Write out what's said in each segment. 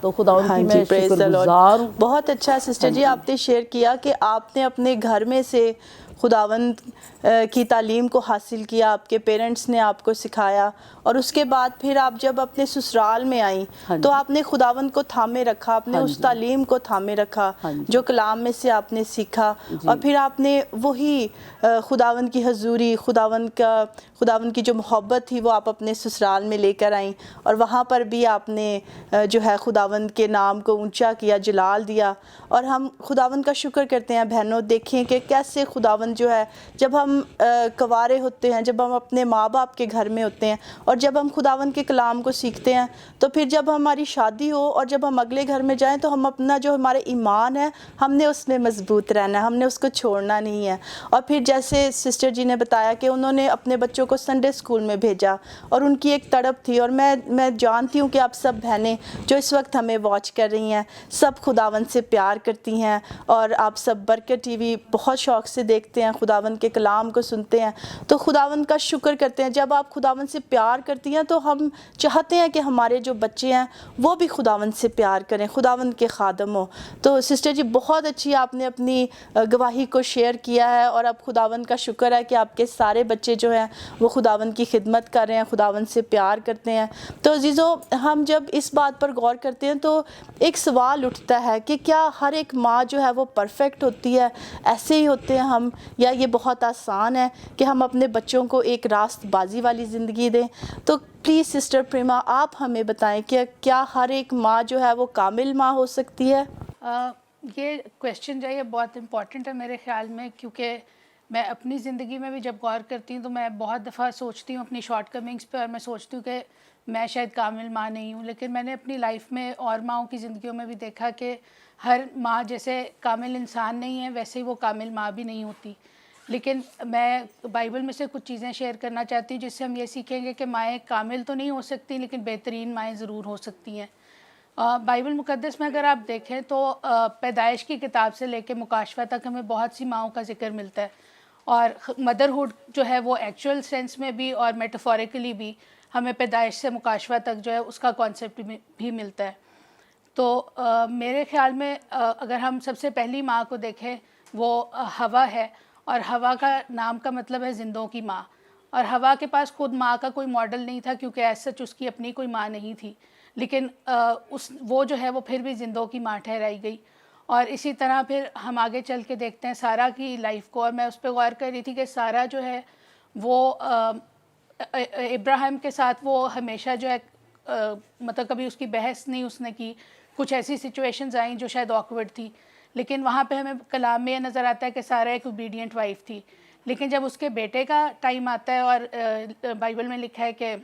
تو خداوند کی ہاں میں جی، praise شکر the Lord. گزار ہوں. بہت اچھا سسٹر جی آپ نے شیئر کیا کہ آپ نے اپنے گھر میں سے خداوند کی تعلیم کو حاصل کیا، آپ کے پیرنٹس نے آپ کو سکھایا، اور اس کے بعد پھر آپ جب اپنے سسرال میں آئیں ہاں تو جی. آپ نے خداوند کو تھامے رکھا، آپ نے ہاں اس جی. تعلیم کو تھامے رکھا ہاں جی. جو کلام میں سے آپ نے سیکھا، جی. اور پھر آپ نے وہی خداوند کی حضوری، خداوند کی جو محبت تھی وہ آپ اپنے سسرال میں لے کر آئیں، اور وہاں پر بھی آپ نے جو ہے خداوند کے نام کو اونچا کیا، جلال دیا. اور ہم خداوند کا شکر کرتے ہیں بہنوں، دیکھیں کہ کیسے خداوند جو ہے جب ہم کنوارے ہوتے ہیں، جب ہم اپنے ماں باپ کے گھر میں ہوتے ہیں اور جب ہم خداوند کے کلام کو سیکھتے ہیں، تو پھر جب ہماری شادی ہو اور جب ہم اگلے گھر میں جائیں تو ہم اپنا جو ہمارے ایمان ہے ہم نے اس میں مضبوط رہنا ہے، ہم نے اس کو چھوڑنا نہیں ہے. اور پھر جیسے سسٹر جی نے بتایا کہ انہوں نے اپنے بچوں کو سنڈے اسکول میں بھیجا، اور ان کی ایک تڑپ تھی، اور میں جانتی ہوں کہ آپ سب بہنیں جو اس وقت ہمیں واچ کر رہی ہیں سب خداوند سے پیار کرتی ہیں، اور آپ سب برکت ٹی وی بہت شوق سے دیکھتے ہیں، خداوند کے کلام کو سنتے ہیں، تو خداوند کا شکر کرتے ہیں. جب آپ خداوند سے پیار کرتی ہیں تو ہم چاہتے ہیں کہ ہمارے جو بچے ہیں وہ بھی خداوند سے پیار کریں، خداوند کے خادم ہوں. تو سسٹر جی بہت اچھی آپ نے اپنی گواہی کو شیئر کیا ہے، اور اب خداوند کا شکر ہے کہ آپ کے سارے بچے جو ہیں وہ خداوند کی خدمت کر رہے ہیں، خداوند سے پیار کرتے ہیں. تو عزیزو، ہم جب اس بات پر غور کرتے ہیں تو ایک سوال اٹھتا ہے کہ کیا ہر ایک ماں جو ہے وہ پرفیکٹ ہوتی ہے؟ ایسے ہی ہوتے ہیں ہم، یا یہ بہت آسان ہے کہ ہم اپنے بچوں کو ایک راست بازی والی زندگی دیں؟ تو پلیز سسٹر پریما آپ ہمیں بتائیں کہ کیا ہر ایک ماں جو ہے وہ کامل ماں ہو سکتی ہے؟ یہ کویشچن جو ہے یہ بہت امپورٹنٹ ہے میرے خیال میں، کیونکہ میں اپنی زندگی میں بھی جب غور کرتی ہوں تو میں بہت دفعہ سوچتی ہوں اپنی شارٹ کمنگس پہ، اور میں سوچتی ہوں کہ میں شاید کامل ماں نہیں ہوں. لیکن میں نے اپنی لائف میں اور ماؤں کی زندگیوں میں بھی دیکھا کہ ہر ماں جیسے کامل انسان نہیں ہے ویسے ہی وہ کامل ماں بھی نہیں ہوتی. لیکن میں بائبل میں سے کچھ چیزیں شیئر کرنا چاہتی ہوں جس سے ہم یہ سیکھیں گے کہ مائیں کامل تو نہیں ہو سکتی لیکن بہترین مائیں ضرور ہو سکتی ہیں. بائبل مقدس میں اگر آپ دیکھیں تو پیدائش کی کتاب سے لے کے مکاشفہ تک ہمیں بہت سی ماؤں کا ذکر ملتا ہے، اور مدرہوڈ جو ہے وہ ایکچول سینس میں بھی اور میٹافوریکلی بھی ہمیں پیدائش سے مکاشفہ تک جو ہے اس کا کانسیپٹ بھی ملتا ہے. تو میرے خیال میں اگر ہم سب سے پہلی ماں کو دیکھیں وہ ہوا ہے، اور ہوا کا نام کا مطلب ہے زندوں کی ماں. اور ہوا کے پاس خود ماں کا کوئی ماڈل نہیں تھا کیونکہ ایز سچ اس کی اپنی کوئی ماں نہیں تھی، لیکن وہ جو ہے وہ پھر بھی زندوں کی ماں ٹھہرائی گئی. اور اسی طرح پھر ہم آگے چل کے دیکھتے ہیں سارہ کی لائف کو، اور میں اس پہ غور کر رہی تھی کہ سارہ جو ہے وہ ابراہیم کے ساتھ وہ ہمیشہ جو ہے مطلب کبھی اس کی بحث نہیں اس نے کی. کچھ ایسی سچویشنز آئیں جو شاید آکورڈ تھی، لیکن وہاں پہ ہمیں کلام میں یہ نظر آتا ہے کہ سارہ ایک اوبیڈینٹ وائف تھی. لیکن جب اس کے بیٹے کا ٹائم آتا ہے، اور بائبل میں لکھا ہے کہ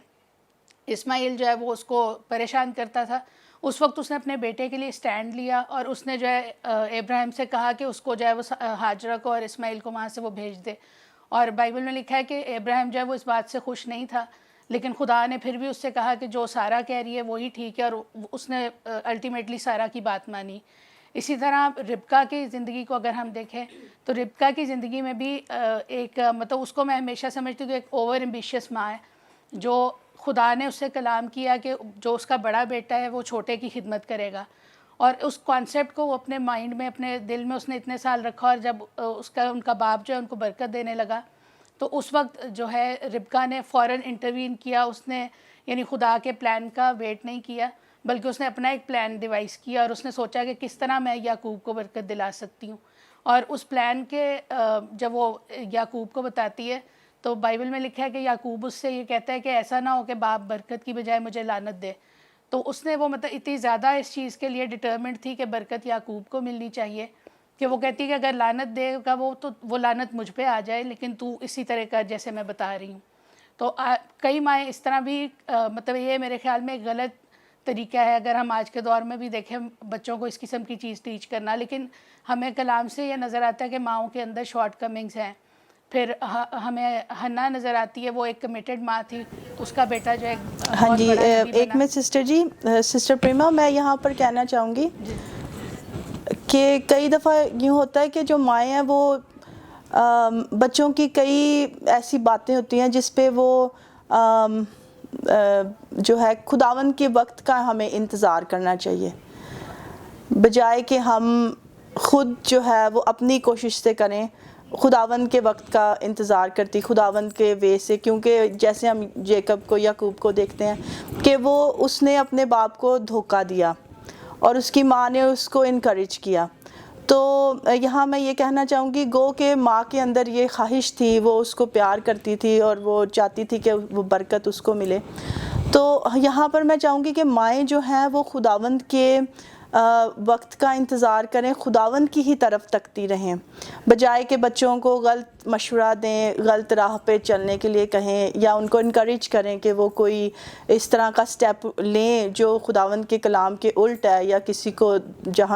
اسماعیل جو ہے وہ اس کو پریشان کرتا تھا، اس وقت اس نے اپنے بیٹے کے لیے سٹینڈ لیا، اور اس نے جو ہے ابراہیم سے کہا کہ اس کو جو ہے وہ ہاجرہ کو اور اسماعیل کو وہاں سے وہ بھیج دے. اور بائبل میں لکھا ہے کہ ابراہیم جو ہے وہ اس بات سے خوش نہیں تھا، لیکن خدا نے پھر بھی اس سے کہا کہ جو سارہ کہہ رہی ہے وہی ٹھیک ہے، اور اس نے الٹیمیٹلی سارہ کی بات مانی. اسی طرح ربکا کی زندگی کو اگر ہم دیکھیں تو ربکا کی زندگی میں بھی ایک مطلب اس کو میں ہمیشہ سمجھتی ہوں کہ ایک اوور ایمبیشیس ماں ہے، جو خدا نے اس سے کلام کیا کہ جو اس کا بڑا بیٹا ہے وہ چھوٹے کی خدمت کرے گا، اور اس کانسیپٹ کو وہ اپنے مائنڈ میں اپنے دل میں اس نے اتنے سال رکھا. اور جب ان کا باپ جو ہے ان کو برکت دینے لگا تو اس وقت جو ہے ربکا نے فوراً انٹروین کیا. اس نے یعنی خدا کے پلان کا ویٹ نہیں کیا بلکہ اس نے اپنا ایک پلان ڈیوائز کیا، اور اس نے سوچا کہ کس طرح میں یعقوب کو برکت دلا سکتی ہوں. اور اس پلان کے جب وہ یعقوب کو بتاتی ہے تو بائبل میں لکھا ہے کہ یعقوب اس سے یہ کہتا ہے کہ ایسا نہ ہو کہ باپ برکت کی بجائے مجھے لعنت دے. تو اس نے وہ مطلب اتنی زیادہ اس چیز کے لیے ڈٹرمنٹ تھی کہ برکت یعقوب کو ملنی چاہیے کہ وہ کہتی ہے کہ اگر لعنت دے گا وہ تو وہ لعنت مجھ پہ آ جائے، لیکن تو اسی طرح کا جیسے میں بتا رہی ہوں. تو کئی مائیں اس طرح بھی مطلب یہ میرے خیال میں ایک غلط طریقہ ہے اگر ہم آج کے دور میں بھی دیکھیں بچوں کو اس قسم کی چیز ٹیچ کرنا. لیکن ہمیں کلام سے یہ نظر آتا ہے کہ ماؤں کے اندر شارٹ کمنگز ہیں. پھر ہمیں حنا نظر آتی ہے، وہ ایک کمیٹڈ ماں تھی، اس کا بیٹا جو ہے ہاں بہت جی، بڑا نبی ایک بنا. میں سسٹر پریما میں یہاں پر کہنا چاہوں گی کہ کئی دفعہ یوں ہوتا ہے کہ جو مائیں ہیں وہ بچوں کی کئی ایسی باتیں ہوتی ہیں جس پہ وہ جو ہے خداوند کے وقت کا ہمیں انتظار کرنا چاہیے. بجائے کہ ہم خود جو ہے وہ اپنی کوشش سے کریں، خداوند کے وقت کا انتظار کرتی، خداوند کے وے سے. کیونکہ جیسے ہم جیکب کو، یعقوب کو دیکھتے ہیں کہ وہ اس نے اپنے باپ کو دھوکہ دیا اور اس کی ماں نے اس کو انکریج کیا. تو یہاں میں یہ کہنا چاہوں گی، گو کہ ماں کے اندر یہ خواہش تھی، وہ اس کو پیار کرتی تھی اور وہ چاہتی تھی کہ وہ برکت اس کو ملے. تو یہاں پر میں چاہوں گی کہ مائیں جو ہیں وہ خداوند کے وقت کا انتظار کریں، خداوند کی ہی طرف تکتی رہیں، بجائے کہ بچوں کو غلط مشورہ دیں، غلط راہ پہ چلنے کے لیے کہیں، یا ان کو انکریج کریں کہ وہ کوئی اس طرح کا سٹیپ لیں جو خداوند کے کلام کے الٹ ہے، یا کسی کو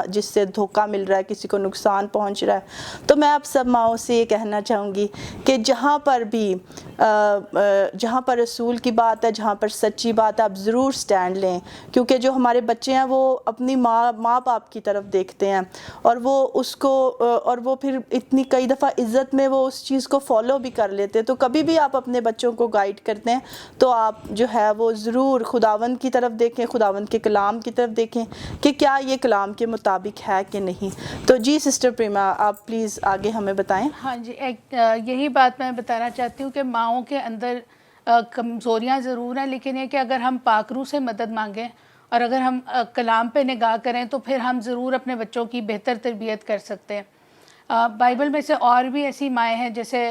جس سے دھوکہ مل رہا ہے، کسی کو نقصان پہنچ رہا ہے. تو میں آپ سب ماؤں سے یہ کہنا چاہوں گی کہ جہاں پر بھی جہاں پر رسول کی بات ہے، جہاں پر سچی بات ہے، آپ ضرور سٹینڈ لیں. کیونکہ جو ہمارے بچے ہیں وہ اپنی ماں باپ کی طرف دیکھتے ہیں، اور وہ اس کو اور وہ پھر اتنی کئی دفعہ عزت میں وہ اس چیز کو فالو بھی کر لیتے. تو کبھی بھی آپ اپنے بچوں کو گائیڈ کرتے ہیں تو آپ جو ہے وہ ضرور خداوند کی طرف دیکھیں، خداوند کے کلام کی طرف دیکھیں کہ کیا یہ کلام کے مطابق ہے کہ نہیں. تو جی سسٹر پریما، آپ پلیز آگے ہمیں بتائیں. ہاں جی، ایک یہی بات میں بتانا چاہتی ہوں کہ ماؤں کے اندر کمزوریاں ضرور ہیں، لیکن یہ کہ اگر ہم پاک روح سے مدد مانگیں اور اگر ہم کلام پہ نگاہ کریں تو پھر ہم ضرور اپنے بچوں کی بہتر تربیت کر سکتے ہیں. بائبل میں سے اور بھی ایسی مائیں ہیں، جیسے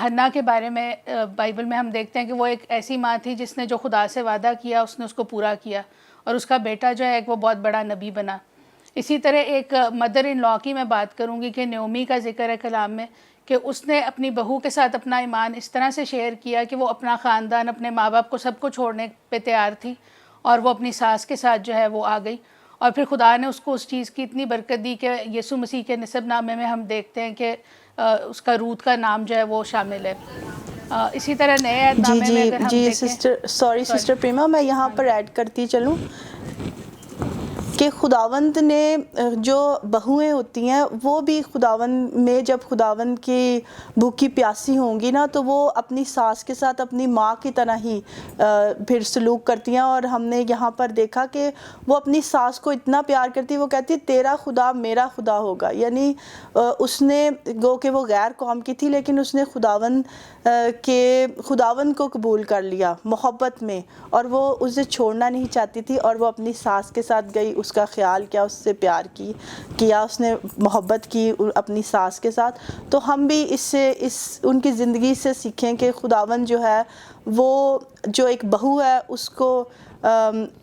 حنا کے بارے میں بائبل میں ہم دیکھتے ہیں کہ وہ ایک ایسی ماں تھی جس نے جو خدا سے وعدہ کیا اس نے اس کو پورا کیا، اور اس کا بیٹا جو ہے وہ بہت بڑا نبی بنا. اسی طرح ایک مدر ان لا کی میں بات کروں گی کہ نعومی کا ذکر ہے کلام میں، کہ اس نے اپنی بہو کے ساتھ اپنا ایمان اس طرح سے شیئر کیا کہ وہ اپنا خاندان، اپنے ماں باپ کو سب کو چھوڑنے پہ تیار تھی، اور وہ اپنی ساس کے ساتھ جو ہے وہ آ گئی. اور پھر خدا نے اس کو اس چیز کی اتنی برکت دی کہ یسوع مسیح کے نسب نامے میں ہم دیکھتے ہیں کہ اس کا رود کا نام جو ہے وہ شامل ہے. اسی طرح نئے عہد جی نامے میں جی اگر ہم جی دیکھیں، سسٹر پریما، میں یہاں پر ایڈ کرتی چلوں کہ خداوند نے جو بہوئیں ہوتی ہیں وہ بھی خداوند میں، جب خداوند کی بھوکی پیاسی ہوں گی نا تو وہ اپنی ساس کے ساتھ اپنی ماں کی طرح ہی پھر سلوک کرتی ہیں. اور ہم نے یہاں پر دیکھا کہ وہ اپنی ساس کو اتنا پیار کرتی، وہ کہتی تیرا خدا میرا خدا ہوگا. یعنی اس نے گو کہ وہ غیر قوم کی تھی لیکن اس نے خداوند کو قبول کر لیا محبت میں، اور وہ اسے چھوڑنا نہیں چاہتی تھی، اور وہ اپنی ساس کے ساتھ گئی، اس کا خیال کیا، اس سے پیار کیا، اس نے محبت کی اپنی ساس کے ساتھ. تو ہم بھی ان کی زندگی سے سیکھیں کہ خداوند جو ہے وہ جو ایک بہو ہے اس کو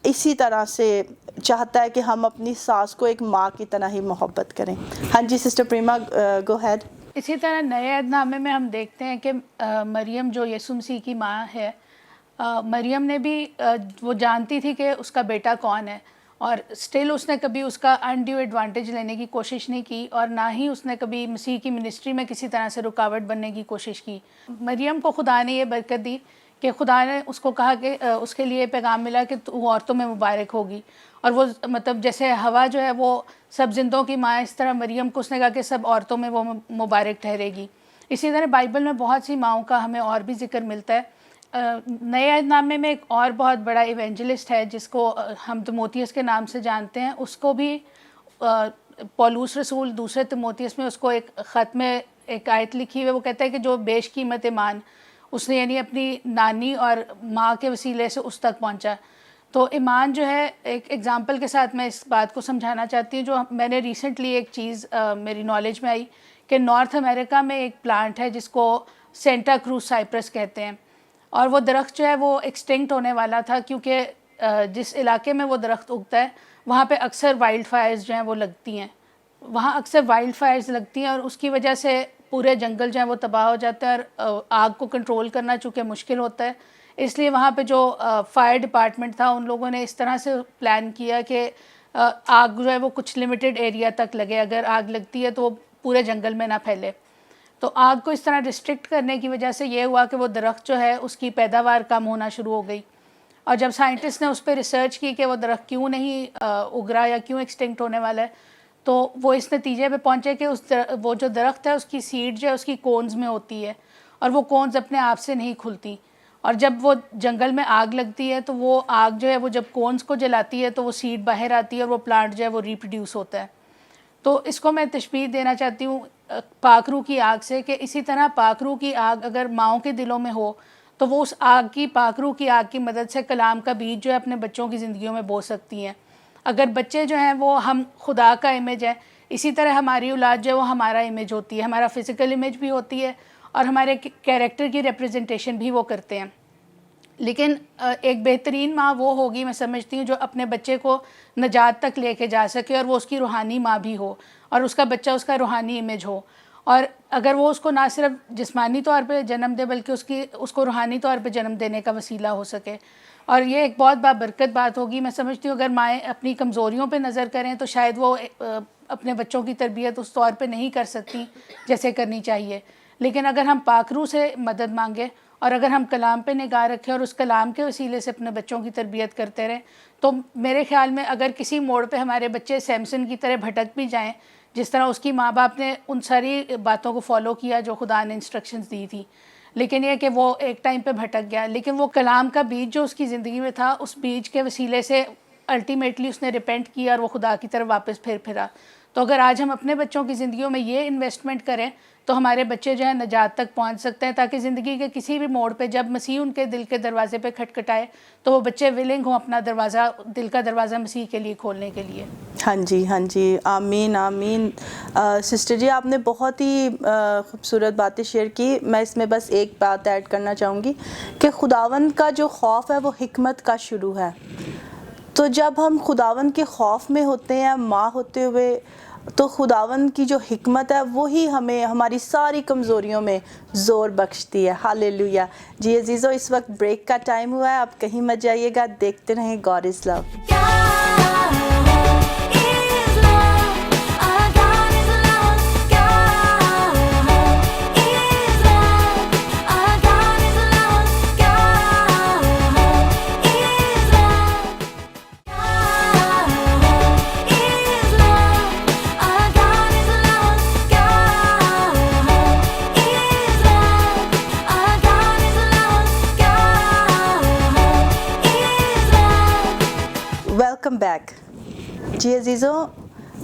اسی طرح سے چاہتا ہے کہ ہم اپنی ساس کو ایک ماں کی طرح ہی محبت کریں. ہاں جی سسٹر پریما، گو ہیڈ. اسی طرح نئے عہد نامے میں ہم دیکھتے ہیں کہ مریم جو یسوع مسیح کی ماں ہے، مریم نے بھی وہ جانتی تھی کہ اس کا بیٹا کون ہے، اور سٹل اس نے کبھی اس کا انڈیو ایڈوانٹیج لینے کی کوشش نہیں کی، اور نہ ہی اس نے کبھی مسیح کی منسٹری میں کسی طرح سے رکاوٹ بننے کی کوشش کی. مریم کو خدا نے یہ برکت دی کہ خدا نے اس کو کہا کہ اس کے لیے پیغام ملا کہ تو عورتوں میں مبارک ہوگی، اور وہ مطلب جیسے ہوا جو ہے وہ سب زندوں کی ماں، اس طرح مریم کو اس نے کہا کہ سب عورتوں میں وہ مبارک ٹھہرے گی. اسی طرح بائبل میں بہت سی ماؤں کا ہمیں اور بھی ذکر ملتا ہے. نئے عہد نامے میں ایک اور بہت بڑا ایونجلسٹ ہے جس کو ہم تموتھیوس کے نام سے جانتے ہیں. اس کو بھی پولوس رسول دوسرے تموتھیوس میں اس کو ایک خط میں ایک آیت لکھی ہوئی ہے. وہ کہتا ہے کہ جو بیش قیمت ایمان اس نے یعنی اپنی نانی اور ماں کے وسیلے سے اس تک پہنچا. تو ایمان جو ہے، ایک ایگزامپل کے ساتھ میں اس بات کو سمجھانا چاہتی ہوں. جو میں نے ریسنٹلی ایک چیز میری نالج میں آئی کہ نارتھ امریکہ میں ایک پلانٹ ہے جس کو سینٹا کروز سائپرس کہتے ہیں، اور وہ درخت جو ہے وہ ایکسٹنکٹ ہونے والا تھا کیونکہ جس علاقے میں وہ درخت اگتا ہے وہاں پہ اکثر وائلڈ فائرز جو ہیں وہ لگتی ہیں. وہاں اکثر وائلڈ فائرز لگتی ہیں اور اس کی وجہ سے پورے جنگل جو ہیں وہ تباہ ہو جاتا ہے، اور آگ کو کنٹرول کرنا چونکہ مشکل ہوتا ہے. اس لیے وہاں پہ جو فائر ڈپارٹمنٹ تھا ان لوگوں نے اس طرح سے پلان کیا کہ آگ جو ہے وہ کچھ لمیٹڈ ایریا تک لگے، اگر آگ لگتی ہے تو وہ پورے جنگل میں نہ پھیلے. تو آگ کو اس طرح ریسٹرکٹ کرنے کی وجہ سے یہ ہوا کہ وہ درخت جو ہے اس کی پیداوار کم ہونا شروع ہو گئی. اور جب سائنٹسٹ نے اس پہ ریسرچ کی کہ وہ درخت کیوں نہیں اگ رہا یا کیوں ایکسٹنکٹ ہونے والا ہے، تو وہ اس نتیجے پہ پہنچے کہ وہ جو درخت ہے اس کی سیڈ جو ہے اس کی کونز میں ہوتی ہے، اور وہ کونز اپنے آپ سے نہیں کھلتی، اور جب وہ جنگل میں آگ لگتی ہے تو وہ آگ جو ہے وہ جب کونس کو جلاتی ہے تو وہ سیڈ باہر آتی ہے اور وہ پلانٹ جو ہے وہ ریپروڈیوس ہوتا ہے. تو اس کو میں تشبیہ دینا چاہتی ہوں پاک روح کی آگ سے کہ اسی طرح پاک روح کی آگ اگر ماؤں کے دلوں میں ہو تو وہ اس آگ کی پاک روح کی آگ کی مدد سے کلام کا بیج جو ہے اپنے بچوں کی زندگیوں میں بو سکتی ہیں. اگر بچے جو ہیں وہ ہم خدا کا امیج ہے, اسی طرح ہماری اولاد جو ہے وہ ہمارا امیج ہوتی ہے, ہمارا فزیکل امیج بھی ہوتی ہے اور ہمارے کیریکٹر کی ریپریزنٹیشن بھی وہ کرتے ہیں. لیکن ایک بہترین ماں وہ ہوگی میں سمجھتی ہوں جو اپنے بچے کو نجات تک لے کے جا سکے اور وہ اس کی روحانی ماں بھی ہو اور اس کا بچہ اس کا روحانی امیج ہو, اور اگر وہ اس کو نہ صرف جسمانی طور پہ جنم دے بلکہ اس کو روحانی طور پہ جنم دینے کا وسیلہ ہو سکے. اور یہ ایک بہت بابرکت بات ہوگی. میں سمجھتی ہوں اگر مائیں اپنی کمزوریوں پہ نظر کریں تو شاید وہ اپنے بچوں کی تربیت اس طور پہ نہیں کر سکتی جیسے کرنی چاہیے. لیکن اگر ہم پاک روح سے مدد مانگیں اور اگر ہم کلام پہ نگاہ رکھیں اور اس کلام کے وسیلے سے اپنے بچوں کی تربیت کرتے رہیں تو میرے خیال میں اگر کسی موڑ پہ ہمارے بچے سیمسن کی طرح بھٹک بھی جائیں, جس طرح اس کی ماں باپ نے ان ساری باتوں کو فالو کیا جو خدا نے انسٹرکشنز دی تھی, لیکن یہ کہ وہ ایک ٹائم پہ بھٹک گیا, لیکن وہ کلام کا بیج جو اس کی زندگی میں تھا اس بیج کے وسیلے سے الٹیمیٹلی اس نے ریپینٹ کیا اور وہ خدا کی طرف واپس پھرا. تو اگر آج ہم اپنے بچوں کی زندگیوں میں یہ انویسٹمنٹ کریں تو ہمارے بچے جو ہیں نجات تک پہنچ سکتے ہیں, تاکہ زندگی کے کسی بھی موڑ پہ جب مسیح ان کے دل کے دروازے پہ کھٹکھٹائے تو وہ بچے ولنگ ہوں اپنا دروازہ, دل کا دروازہ مسیح کے لیے کھولنے کے لیے. ہاں جی, آمین آمین. سسٹر جی آپ نے بہت ہی خوبصورت باتیں شیئر کی. میں اس میں بس ایک بات ایڈ کرنا چاہوں گی کہ خداوند کا جو خوف ہے وہ حکمت کا شروع ہے. تو جب ہم خداوند کے خوف میں ہوتے ہیں ماں ہوتے ہوئے تو خداوند کی جو حکمت ہے وہی ہمیں ہماری ساری کمزوریوں میں زور بخشتی ہے. ہاللیلویا. جی عزیزو اس وقت بریک کا ٹائم ہوا ہے, آپ کہیں مت جائیے گا, دیکھتے رہیں God is love. Welcome back. جی عزیزو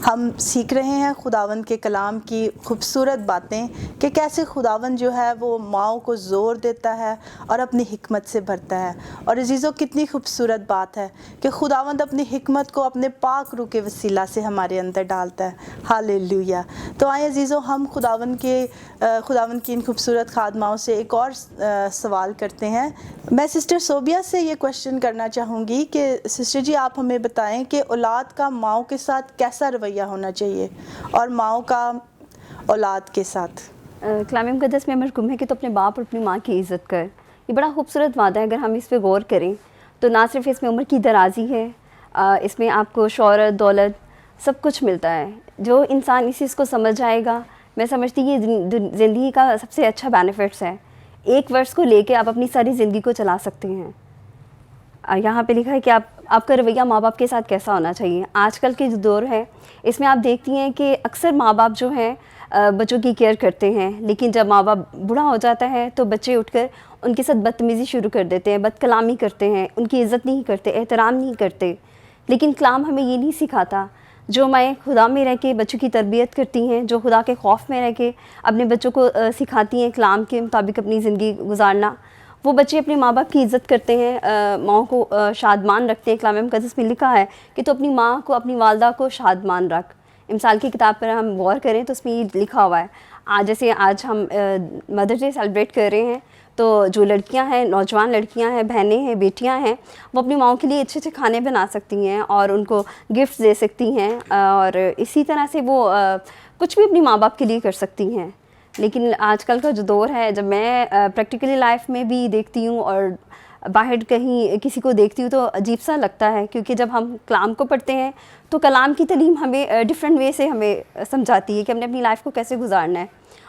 ہم سیکھ رہے ہیں خداوند کے کلام کی خوبصورت باتیں کہ کیسے خداوند جو ہے وہ ماؤں کو زور دیتا ہے اور اپنی حکمت سے بھرتا ہے. اور عزیزو کتنی خوبصورت بات ہے کہ خداوند اپنی حکمت کو اپنے پاک روح کے وسیلہ سے ہمارے اندر ڈالتا ہے. ہاللیلویا. تو آئیں عزیزو ہم خداوند کی ان خوبصورت خادماؤں سے ایک اور سوال کرتے ہیں. میں سسٹر صوبیہ سے یہ کوشچن کرنا چاہوں گی کہ سسٹر جی آپ ہمیں بتائیں کہ اولاد کا ماؤں کے ساتھ کیسا رویہ ہونا چاہیے اور ماؤں کا اولاد کے ساتھ. کلام مقدس میں مرغوم ہے کہ تو اپنے باپ اور اپنی ماں کی عزت کر. یہ بڑا خوبصورت وعدہ ہے. اگر ہم اس پہ غور کریں تو نہ صرف اس میں عمر کی درازی ہے, اس میں آپ کو شہرت دولت سب کچھ ملتا ہے. جو انسان اس چیز کو سمجھ جائے گا, میں سمجھتی یہ زندگی کا سب سے اچھا بینیفٹس ہے. ایک ورڈس کو لے کے آپ اپنی ساری زندگی کو چلا سکتے ہیں. یہاں پہ لکھا ہے کہ آپ کا رویہ ماں باپ کے ساتھ کیسا ہونا چاہیے. آج کل کے جو دور ہے اس میں آپ دیکھتی ہیں کہ اکثر ماں باپ جو ہیں بچوں کی کیئر کرتے ہیں, لیکن جب ماں باپ بوڑھا ہو جاتا ہے تو بچے اٹھ کر ان کے ساتھ بدتمیزی شروع کر دیتے ہیں, بد کلامی کرتے ہیں, ان کی عزت نہیں کرتے, احترام نہیں کرتے. لیکن کلام ہمیں یہ نہیں سکھاتا. جو مائیں خدا میں رہ کے بچوں کی تربیت کرتی ہیں, جو خدا کے خوف میں رہ کے اپنے بچوں کو سکھاتی ہیں کلام کے مطابق اپنی زندگی گزارنا, وہ بچے اپنے ماں باپ کی عزت کرتے ہیں, ماؤں کو شادمان رکھتے ہیں. کلام مقدس میں لکھا ہے کہ تو اپنی ماں کو, اپنی والدہ کو شادمان رکھ. امثال کی کتاب پر ہم غور کریں تو اس میں یہ لکھا ہوا ہے. جیسے آج ہم مدرس ڈے سیلیبریٹ کر رہے ہیں تو جو لڑکیاں ہیں, نوجوان لڑکیاں ہیں, بہنیں ہیں, بیٹیاں ہیں, وہ اپنی ماؤں کے لیے اچھے اچھے کھانے بنا سکتی ہیں اور ان کو گفٹس دے سکتی ہیں, اور اسی طرح سے وہ کچھ بھی اپنی ماں باپ کے لیے کر سکتی ہیں. لیکن آج کل کا جو دور ہے, جب میں پریکٹیکلی لائف میں بھی دیکھتی ہوں اور باہر کہیں کسی کو دیکھتی ہوں تو عجیب سا لگتا ہے, کیونکہ جب ہم کلام کو پڑھتے ہیں تو کلام کی تعلیم ہمیں ڈفرینٹ وے سے ہمیں سمجھاتی ہے کہ ہم نے اپنی لائف کو کیسے گزارنا ہے.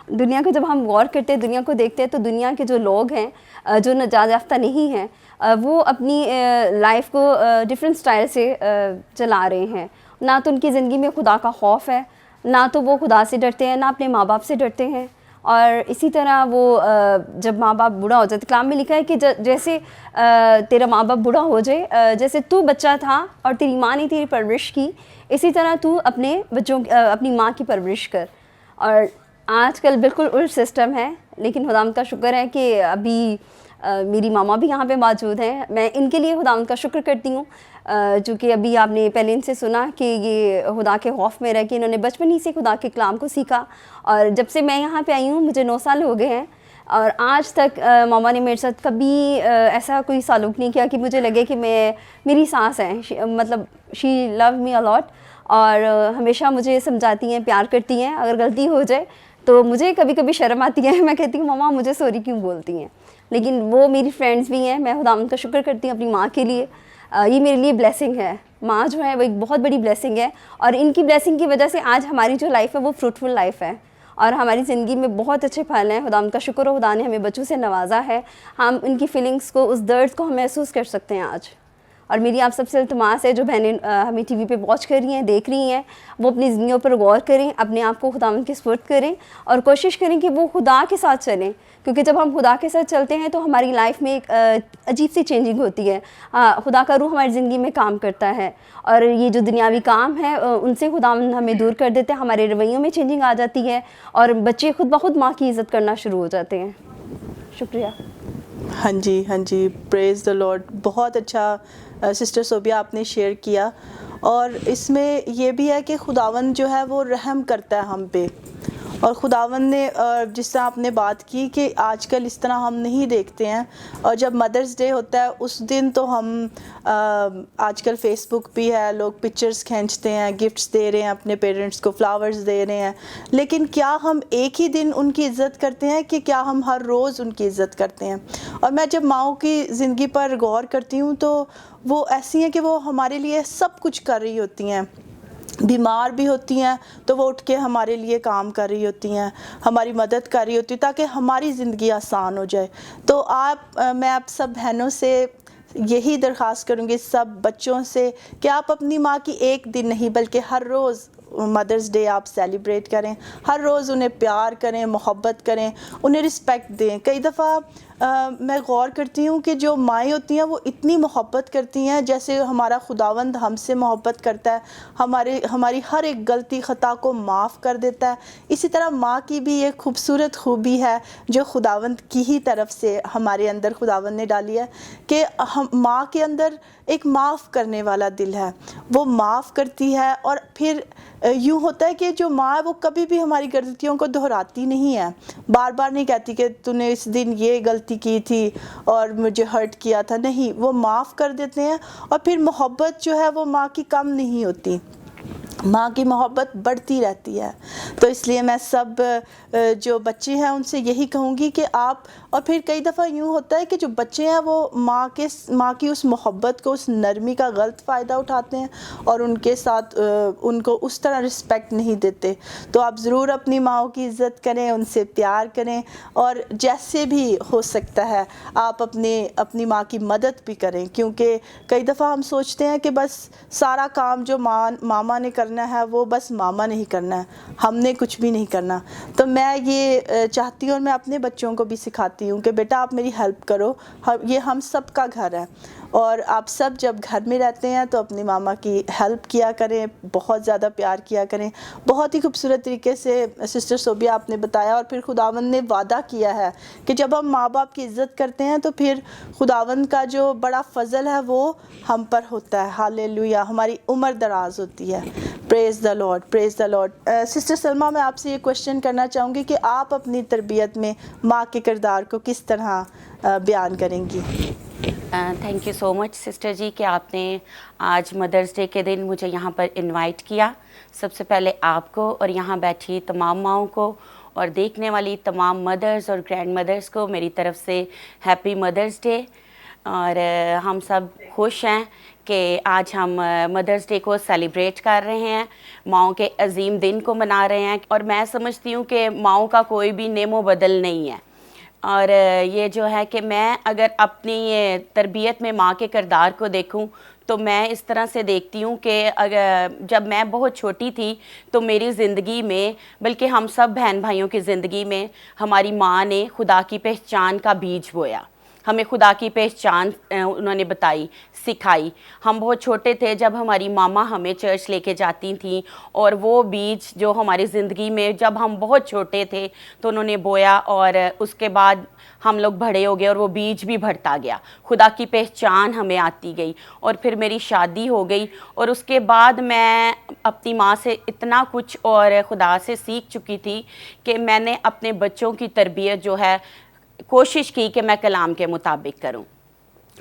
دنیا کو جب ہم غور کرتے ہیں, دنیا کو دیکھتے ہیں, تو دنیا کے جو لوگ ہیں جو نجات یافتہ نہیں ہیں وہ اپنی لائف کو ڈفرینٹ سٹائل سے چلا رہے ہیں. نہ تو ان کی زندگی میں خدا کا خوف ہے, نہ تو وہ خدا سے ڈرتے ہیں, نہ اپنے ماں باپ سے ڈرتے ہیں, اور اسی طرح وہ جب ماں باپ بوڑھا ہو جاتے، کلام میں لکھا ہے کہ جیسے تیرا ماں باپ بوڑھا ہو جائے، جیسے تو بچہ تھا اور تیری ماں نے تیری پرورش کی، اسی طرح تو اپنے بچوں اپنی ماں کی پرورش کر. اور آج کل بالکل الٹ سسٹم ہے، لیکن خداوند کا شکر ہے کہ ابھی میری ماما بھی یہاں پہ موجود ہیں. میں ان کے لیے خداوند کا شکر کرتی ہوں، چونکہ ابھی آپ نے پہلے ان سے سنا کہ یہ خدا کے خوف میں رہ کے انہوں نے بچپن ہی سے خدا کے کلام کو سیکھا. اور جب سے میں یہاں پہ آئی ہوں، مجھے 9 سال ہو گئے ہیں، اور آج تک ماما نے میرے ساتھ کبھی ایسا کوئی سلوک نہیں کیا کہ مجھے لگے کہ میری سانس ہے. مطلب شی لو می اے لاٹ، اور ہمیشہ مجھے سمجھاتی ہیں، پیار کرتی ہیں. اگر غلطی ہو جائے تو مجھے کبھی کبھی شرم آتی ہے، میں کہتی ہوں ماما مجھے سوری کیوں بولتی ہیں، لیکن وہ میری فرینڈز بھی ہیں. میں خداوند کا شکر کرتی ہوں اپنی ماں کے لیے. یہ میرے لیے بلیسنگ ہے. ماں جو ہے وہ ایک بہت بڑی بلیسنگ ہے، اور ان کی بلیسنگ کی وجہ سے آج ہماری جو لائف ہے وہ فروٹفل لائف ہے، اور ہماری زندگی میں بہت اچھے پھل ہیں. خداوند کا شکر ہو، خدا نے ہمیں بچوں سے نوازا ہے. ہم ان کی فیلنگس کو، اس درد کو ہم محسوس کر سکتے ہیں آج. اور میری آپ سب سے التماس ہے جو بہنیں ہمیں ٹی وی پہ واچ کر رہی ہیں، دیکھ رہی ہیں، وہ اپنی زندگیوں پر غور کریں، اپنے آپ کو خداوند کے سپرد کریں، اور کوشش کریں کہ وہ خدا کے ساتھ چلیں. کیونکہ جب ہم خدا کے ساتھ چلتے ہیں تو ہماری لائف میں ایک عجیب سی چینجنگ ہوتی ہے. خدا کا روح ہماری زندگی میں کام کرتا ہے، اور یہ جو دنیاوی کام ہے ان سے خداوند ہمیں دور کر دیتے ہیں. ہمارے رویوں میں چینجنگ آ جاتی ہے، اور بچے خود بخود ماں کی عزت کرنا شروع ہو جاتے ہیں. شکریہ. ہاں جی، پریز دا لارڈ. بہت اچھا سسٹر صوبیہ آپ نے شیئر کیا. اور اس میں یہ بھی ہے کہ خداوند جو ہے وہ رحم کرتا ہے ہم پہ. اور خداوند نے جس طرح آپ نے بات کی کہ آج کل اس طرح ہم نہیں دیکھتے ہیں. اور جب مدرس ڈے ہوتا ہے اس دن تو ہم آج کل فیس بک بھی ہے، لوگ پکچرز کھینچتے ہیں، گفٹس دے رہے ہیں اپنے پیرنٹس کو، فلاورز دے رہے ہیں. لیکن کیا ہم ایک ہی دن ان کی عزت کرتے ہیں کہ کیا ہم ہر روز ان کی عزت کرتے ہیں؟ اور میں جب ماؤں کی زندگی پر غور کرتی ہوں تو وہ ایسی ہیں کہ وہ ہمارے لیے سب کچھ کر رہی ہوتی ہیں. بیمار بھی ہوتی ہیں تو وہ اٹھ کے ہمارے لیے کام کر رہی ہوتی ہیں، ہماری مدد کر رہی ہوتی ہیں تاکہ ہماری زندگی آسان ہو جائے. تو میں آپ سب بہنوں سے یہی درخواست کروں گی، سب بچوں سے، کہ آپ اپنی ماں کی ایک دن نہیں بلکہ ہر روز مدرس ڈے آپ سیلیبریٹ کریں. ہر روز انہیں پیار کریں، محبت کریں، انہیں رسپیکٹ دیں. کئی دفعہ میں غور کرتی ہوں کہ جو مائیں ہوتی ہیں وہ اتنی محبت کرتی ہیں جیسے ہمارا خداوند ہم سے محبت کرتا ہے، ہماری ہر ایک غلطی خطا کو معاف کر دیتا ہے. اسی طرح ماں کی بھی ایک خوبصورت خوبی ہے جو خداوند کی ہی طرف سے ہمارے اندر خداوند نے ڈالی ہے، کہ ماں کے اندر ایک معاف کرنے والا دل ہے. وہ معاف کرتی ہے، اور پھر یوں ہوتا ہے کہ جو ماں ہے وہ کبھی بھی ہماری غلطیوں کو دہراتی نہیں ہے، بار بار نہیں کہتی کہ تو نے اس دن یہ غلطی کی تھی اور مجھے ہرٹ کیا تھا. نہیں، وہ معاف کر دیتے ہیں. اور پھر محبت جو ہے وہ ماں کی کم نہیں ہوتی، ماں کی محبت بڑھتی رہتی ہے. تو اس لیے میں سب جو بچے ہیں ان سے یہی کہوں گی کہ آپ، اور پھر کئی دفعہ یوں ہوتا ہے کہ جو بچے ہیں وہ ماں کی اس محبت کو، اس نرمی کا غلط فائدہ اٹھاتے ہیں اور ان کے ساتھ ان کو اس طرح رسپیکٹ نہیں دیتے. تو آپ ضرور اپنی ماؤں کی عزت کریں، ان سے پیار کریں، اور جیسے بھی ہو سکتا ہے آپ اپنی ماں کی مدد بھی کریں. کیونکہ کئی دفعہ ہم سوچتے ہیں کہ بس سارا کام جو ماما نے کرنا ہے وہ بس ماما نے ہی کرنا ہے، ہم نے کچھ بھی نہیں کرنا. تو میں یہ چاہتی ہوں، اور میں اپنے بچوں کو بھی سکھاتی ہوں کہ بیٹا آپ میری ہیلپ کرو، یہ ہم سب کا گھر ہے. اور آپ سب جب گھر میں رہتے ہیں تو اپنی ماما کی ہیلپ کیا کریں، بہت زیادہ پیار کیا کریں. بہت ہی خوبصورت طریقے سے سسٹر صوبیہ آپ نے بتایا. اور پھر خداوند نے وعدہ کیا ہے کہ جب ہم ماں باپ کی عزت کرتے ہیں تو پھر خداوند کا جو بڑا فضل ہے وہ ہم پر ہوتا ہے. ہاللیلویہ، ہماری عمر دراز ہوتی ہے. پریز the lord, praise the lord. Sister سلمہ، میں آپ سے یہ کوشچن کرنا چاہوں گی کہ آپ اپنی تربیت میں ماں کے کردار کو کس طرح بیان کریں گی؟ Thank you so much sister جی کہ آپ نے آج مدرس ڈے کے دن مجھے یہاں پر انوائٹ کیا. سب سے پہلے آپ کو اور یہاں بیٹھی تمام ماؤں کو اور دیکھنے والی تمام مدرز اور گرینڈ مدرز کو میری طرف سے ہیپی مدرس ڈے. اور ہم سب خوش ہیں کہ آج ہم مدرس ڈے کو سیلیبریٹ کر رہے ہیں، ماؤں کے عظیم دن کو منا رہے ہیں. اور میں سمجھتی ہوں کہ ماؤں کا کوئی بھی نیم و بدل نہیں ہے. اور یہ جو ہے کہ میں اگر اپنی تربیت میں ماں کے کردار کو دیکھوں تو میں اس طرح سے دیکھتی ہوں کہ جب میں بہت چھوٹی تھی تو میری زندگی میں، بلکہ ہم سب بہن بھائیوں کی زندگی میں، ہماری ماں نے خدا کی پہچان کا بیج بویا. ہمیں خدا کی پہچان انہوں نے بتائی، سکھائی. ہم بہت چھوٹے تھے جب ہماری ماما ہمیں چرچ لے کے جاتی تھیں، اور وہ بیج جو ہماری زندگی میں جب ہم بہت چھوٹے تھے تو انہوں نے بویا، اور اس کے بعد ہم لوگ بڑے ہو گئے اور وہ بیج بھی بڑھتا گیا. خدا کی پہچان ہمیں آتی گئی، اور پھر میری شادی ہو گئی، اور اس کے بعد میں اپنی ماں سے اتنا کچھ اور خدا سے سیکھ چکی تھی کہ میں نے اپنے بچوں کی تربیت جو ہے کوشش کی کہ میں کلام کے مطابق کروں.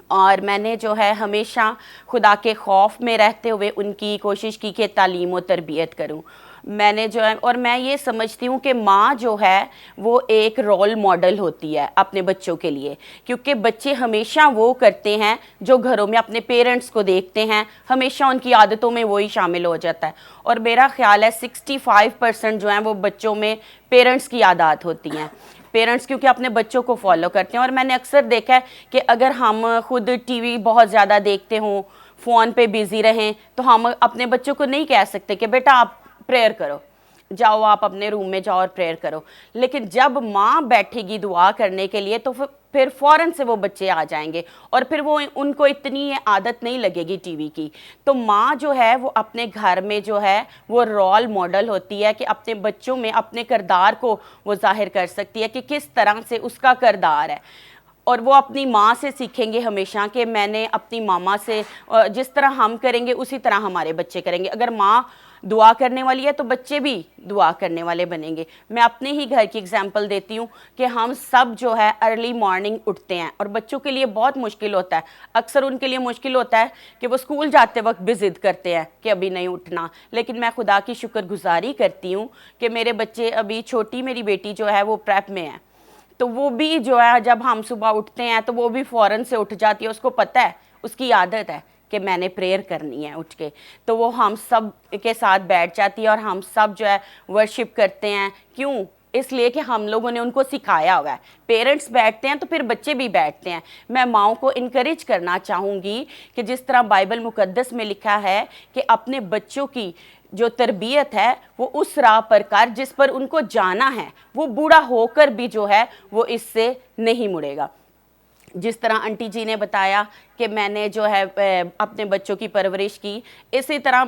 اور میں نے جو ہے ہمیشہ خدا کے خوف میں رہتے ہوئے ان کی کوشش کی کہ تعلیم و تربیت کروں. میں نے جو ہے، اور میں یہ سمجھتی ہوں کہ ماں جو ہے وہ ایک رول ماڈل ہوتی ہے اپنے بچوں کے لیے، کیونکہ بچے ہمیشہ وہ کرتے ہیں جو گھروں میں اپنے پیرنٹس کو دیکھتے ہیں، ہمیشہ ان کی عادتوں میں وہی شامل ہو جاتا ہے. اور میرا خیال ہے 65% جو ہیں وہ بچوں میں پیرنٹس کی عادات ہوتی ہیں. پیرنٹس کیونکہ اپنے بچوں کو فالو کرتے ہیں. اور میں نے اکثر دیکھا ہے کہ اگر ہم خود ٹی وی بہت زیادہ دیکھتے ہوں، فون پہ بیزی رہیں، تو ہم اپنے بچوں کو نہیں کہہ سکتے کہ بیٹا آپ پریئر کرو، جاؤ آپ اپنے روم میں جاؤ اور پریئر کرو. لیکن جب ماں بیٹھے گی دعا کرنے کے لیے تو پھر فوراً سے وہ بچے آ جائیں گے، اور پھر وہ ان کو اتنی عادت نہیں لگے گی ٹی وی کی. تو ماں جو ہے وہ اپنے گھر میں جو ہے وہ رول ماڈل ہوتی ہے کہ اپنے بچوں میں اپنے کردار کو وہ ظاہر کر سکتی ہے کہ کس طرح سے اس کا کردار ہے. اور وہ اپنی ماں سے سیکھیں گے ہمیشہ کہ میں نے اپنی ماما سے جس طرح ہم کریں گے اسی طرح ہمارے بچے کریں گے. اگر ماں دعا کرنے والی ہے تو بچے بھی دعا کرنے والے بنیں گے. میں اپنے ہی گھر کی اگزامپل دیتی ہوں کہ ہم سب جو ہے ارلی مارننگ اٹھتے ہیں، اور بچوں کے لیے بہت مشکل ہوتا ہے. اکثر ان کے لیے مشکل ہوتا ہے کہ وہ اسکول جاتے وقت بھی ضد کرتے ہیں کہ ابھی نہیں اٹھنا. لیکن میں خدا کی شکر گزاری کرتی ہوں کہ میرے بچے ابھی، چھوٹی میری بیٹی جو ہے وہ پریپ میں ہے، تو وہ بھی جو ہے جب ہم صبح اٹھتے ہیں تو وہ بھی فوراً سے اٹھ جاتی ہے. اس کو پتہ ہے، اس کی عادت ہے کہ میں نے پریئر کرنی ہے اٹھ کے. تو وہ ہم سب کے ساتھ بیٹھ جاتی ہے اور ہم سب جو ہے ورشپ کرتے ہیں. کیوں؟ اس لیے کہ ہم لوگوں نے ان کو سکھایا ہوا ہے. پیرنٹس بیٹھتے ہیں تو پھر بچے بھی بیٹھتے ہیں. میں ماؤں کو انکریج کرنا چاہوں گی کہ جس طرح بائبل مقدس میں لکھا ہے کہ اپنے بچوں کی جو تربیت ہے وہ اس راہ پر کر جس پر ان کو جانا ہے، وہ بوڑھا ہو کر بھی جو ہے وہ اس سے نہیں مڑے گا. جس طرح انٹی جی نے بتایا کہ میں نے جو ہے اپنے بچوں کی پرورش کی، اسی طرح